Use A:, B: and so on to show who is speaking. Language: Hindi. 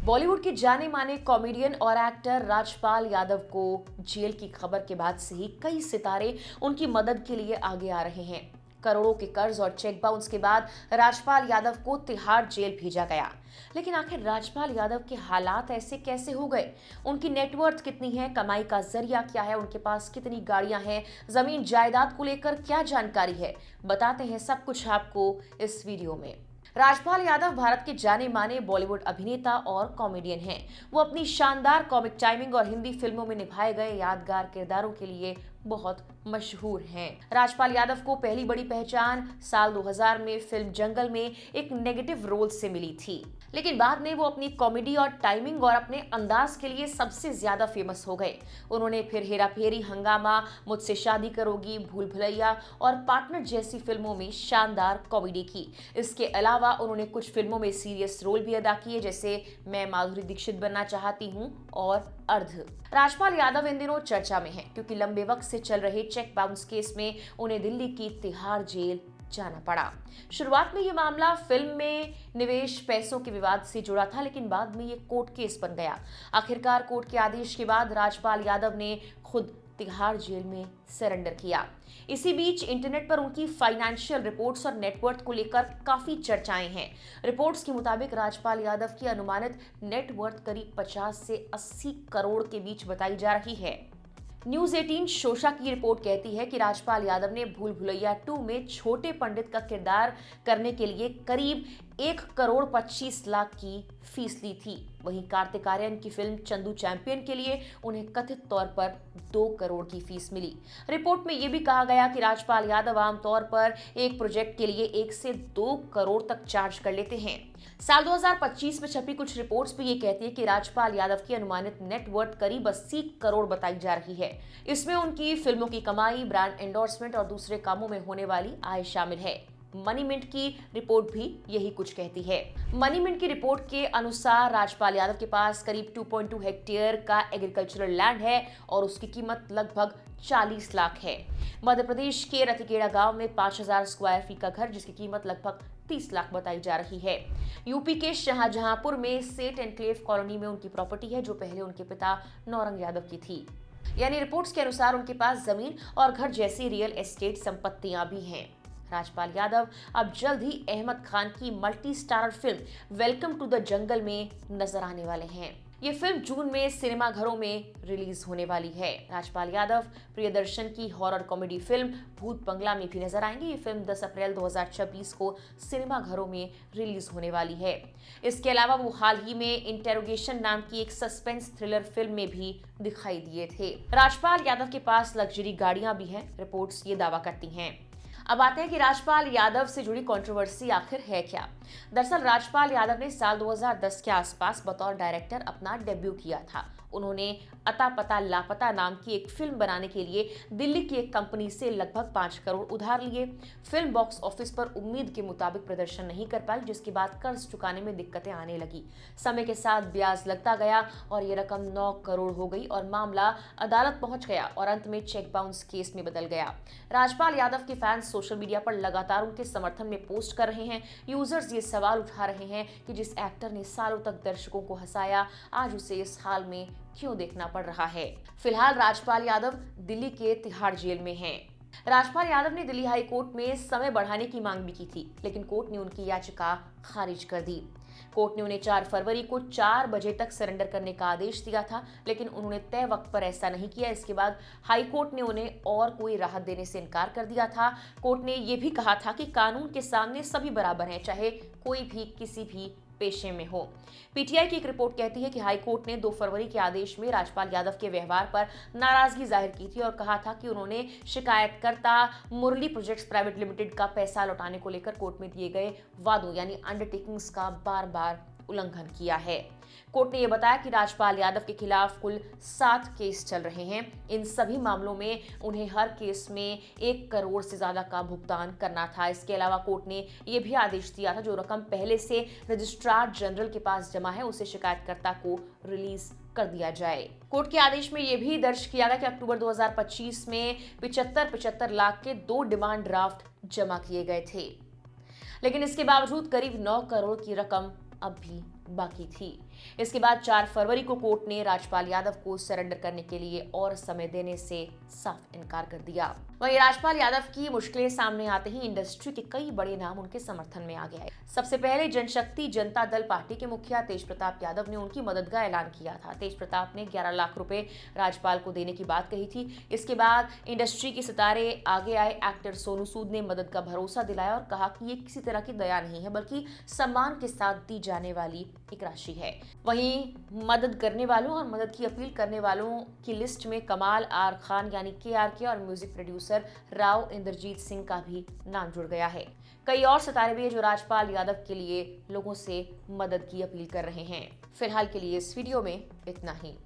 A: बॉलीवुड के जाने माने कॉमेडियन और एक्टर राजपाल यादव को जेल की खबर के बाद से ही कई सितारे उनकी मदद के लिए आगे आ रहे हैं। करोड़ों के कर्ज और चेक बाउंस के बाद राजपाल यादव को तिहाड़ जेल भेजा गया। लेकिन आखिर राजपाल यादव के हालात ऐसे कैसे हो गए? उनकी नेटवर्थ कितनी है, कमाई का जरिया क्या है, उनके पास कितनी गाड़ियां हैं, जमीन जायदाद को लेकर क्या जानकारी है, बताते हैं सब कुछ आपको इस वीडियो में। राजपाल यादव भारत के जाने माने बॉलीवुड अभिनेता और कॉमेडियन हैं। वो अपनी शानदार कॉमिक टाइमिंग और हिंदी फिल्मों में निभाए गए यादगार किरदारों के लिए बहुत मशहूर हैं। राजपाल यादव को पहली बड़ी पहचान साल 2000 में फिल्म जंगल में एक नेगेटिव रोल से मिली थी, लेकिन बाद में वो अपनी कॉमेडी और टाइमिंग और अपने अंदाज के लिए सबसे ज्यादा फेमस हो गए। उन्होंने फिर हेरा फेरी, हंगामा, मुझसे शादी करोगी, भूल भुलैया और पार्टनर जैसी फिल्मों में शानदार कॉमेडी की। इसके अलावा उन्होंने कुछ फिल्मों में सीरियस रोल भी अदा किए, जैसे मैं माधुरी दीक्षित बनना चाहती हूँ और अर्ध। राजपाल यादव इन दिनों चर्चा में हैं क्योंकि लंबे वक्त से चल रहे चेक बाउंस केस में उन्हें दिल्ली की तिहाड़ जेल जाना पड़ा। शुरुआत में ये मामला फिल्म में निवेश पैसों के विवाद से जुड़ा था, लेकिन बाद में ये कोर्ट केस बन गया। आखिरकार कोर्ट के आदेश के बाद राजपाल यादव ने खुद तिहाड़ जेल में सरेंडर किया। इसी बीच इंटरनेट पर उनकी फाइनेंशियल रिपोर्ट्स और नेटवर्थ को लेकर काफी चर्चाएं हैं। रिपोर्ट्स के मुताबिक राजपाल यादव की अनुमानित नेटवर्थ करीब 50 से 80 करोड़ के बीच बताई जा रही है। न्यूज 18 शोशा की रिपोर्ट कहती है कि राजपाल यादव ने भूल भुलैया 2 में छोटे पंडित का किरदार करने के लिए करीब 1,25,00,000 की फीस ली थी। वहीं कार्तिक आर्यन की फिल्म चंदू चैंपियन के लिए उन्हें कथित तौर पर 2 करोड़ की फीस मिली। रिपोर्ट में यह भी कहा गया कि राजपाल यादव आमतौर पर एक प्रोजेक्ट के लिए 1 से 2 करोड़ तक चार्ज कर लेते हैं। साल 2025 में छपी कुछ रिपोर्ट्स भी ये कहती है कि राजपाल यादव की अनुमानित नेटवर्थ करीब 80 करोड़ बताई जा रही है। इसमें उनकी फिल्मों की कमाई, ब्रांड एंडोर्समेंट और दूसरे कामों में होने वाली आय शामिल है। मनी मिंट की रिपोर्ट भी यही कुछ कहती है। मनी मिंट की रिपोर्ट के अनुसार राजपाल यादव के पास करीब 2.2 हेक्टेयर का एग्रीकल्चरल लैंड है और उसकी कीमत लगभग 40 लाख है। मध्य प्रदेश के रतिकेड़ा गांव में 5000 स्क्वायर फीट का घर, जिसकी कीमत लगभग 30 लाख बताई जा रही है। यूपी के शाहजहांपुर में सेठ एनक्लेव कॉलोनी में उनकी प्रॉपर्टी है, जो पहले उनके पिता नौरंग यादव की थी। यानी रिपोर्ट्स के अनुसार उनके पास जमीन और घर जैसी रियल एस्टेट संपत्तियां भी हैं। राजपाल यादव अब जल्द ही अहमद खान की multi starrer film welcome to the jungle में नजर आने वाले हैं। ये फिल्म जून में सिनेमाघरों में रिलीज होने वाली है। राजपाल यादव प्रियदर्शन की हॉरर कॉमेडी फिल्म भूत बंगला में भी नजर आएंगे। ये फिल्म 10 अप्रैल 2026 को सिनेमाघरों में रिलीज होने वाली है। इसके अलावा वो हाल ही में इंटेरोगेशन नाम की एक सस्पेंस थ्रिलर फिल्म में भी दिखाई दिए थे। राजपाल यादव के पास लग्जरी गाड़ियां भी हैं, रिपोर्ट्स ये दावा करती हैं। अब आते हैं कि राजपाल यादव से जुड़ी कंट्रोवर्सी आखिर है क्या। दरअसल राजपाल यादव ने साल 2010 के आसपास बतौर डायरेक्टर अपना डेब्यू किया था। उन्होंने अता पता लापता नाम की एक फिल्म बनाने के लिए दिल्ली की एक कंपनी से लगभग 5 करोड़ उधार लिए। फिल्म बॉक्स ऑफिस पर उम्मीद के मुताबिक प्रदर्शन नहीं कर पाई, जिसके बाद कर्ज चुकाने में दिक्कतें आने लगी। समय के साथ ब्याज लगता गया और ये रकम 9 करोड़ हो गई और मामला अदालत पहुंच गया और अंत में चेक बाउंस केस में बदल गया। राजपाल यादव के फैंस सोशल मीडिया पर लगातार उनके समर्थन में पोस्ट कर रहे हैं। यूजर्स ये सवाल उठा रहे हैं कि जिस एक्टर ने सालों तक दर्शकों को हंसाया, आज उसे इस हाल में क्यों देखना पड़ रहा है। फिलहाल राजपाल यादव दिल्ली के तिहाड़ जेल में हैं। राजपाल यादव ने दिल्ली हाई कोर्ट में समय बढ़ाने की मांग भी की थी, लेकिन कोर्ट ने उनकी याचिका खारिज कर दी। कोर्ट ने उन्हें 4 फरवरी को 4 बजे तक सरेंडर करने का आदेश दिया था, लेकिन उन्होंने तय वक्त पर ऐसा नहीं किया। इसके बाद हाई कोर्ट ने उन्हें और कोई राहत देने से इनकार कर दिया था। कोर्ट ने यह भी कहा था कि कानून के सामने सभी बराबर हैं, चाहे कोई भी किसी भी पेशे में हो। पीटीआई की एक रिपोर्ट कहती है कि हाई कोर्ट ने 2 फरवरी के आदेश में राजपाल यादव के व्यवहार पर नाराजगी जाहिर की थी और कहा था कि उन्होंने शिकायतकर्ता मुरली प्रोजेक्ट्स प्राइवेट लिमिटेड का पैसा लौटाने को लेकर कोर्ट में दिए गए वादों यानी अंडरटेकिंग्स का बार-बार उल्लंघन किया है। कोर्ट ने यह बताया कि राजपाल यादव के खिलाफ कुल 7 केस चल रहे हैं। इन सभी मामलों में उन्हें हर केस में 1 करोड़ से ज्यादा का भुगतान करना था। इसके अलावा कोर्ट ने यह भी आदेश दिया था जो रकम पहले से रजिस्ट्रार जनरल के पास जमा है, उसे शिकायतकर्ता को रिलीज कर दिया जाए। कोर्ट के आदेश में यह भी दर्ज किया गया कि अक्टूबर 2025 में 75 लाख के 2 डिमांड ड्राफ्ट जमा किए गए थे, लेकिन इसके बावजूद करीब 9 करोड़ की रकम अब भी बाकी थी। इसके बाद 4 फरवरी को कोर्ट ने राजपाल यादव को सरेंडर करने के लिए और समय देने से साफ इनकार कर दिया। वहीं राजपाल यादव की मुश्किलें सामने आते ही इंडस्ट्री के कई बड़े नाम उनके समर्थन में आ गए। सबसे पहले जनशक्ति जनता दल पार्टी के मुखिया तेज प्रताप यादव ने उनकी मदद का ऐलान किया था। तेज प्रताप ने 11 लाख रुपए राजपाल को देने की बात कही थी। इसके बाद इंडस्ट्री के सितारे आगे आए। एक्टर सोनू सूद ने मदद का भरोसा दिलाया और कहा कि ये किसी तरह की दया नहीं है, बल्कि सम्मान के साथ दी जाने वाली एक राशि है। वहीं मदद करने वालों और मदद की अपील करने वालों की लिस्ट में कमाल आर खान यानी KRK और म्यूजिक प्रोड्यूसर राव इंद्रजीत सिंह का भी नाम जुड़ गया है। कई और सितारे भी हैं जो राजपाल यादव के लिए लोगों से मदद की अपील कर रहे हैं। फिलहाल के लिए इस वीडियो में इतना ही।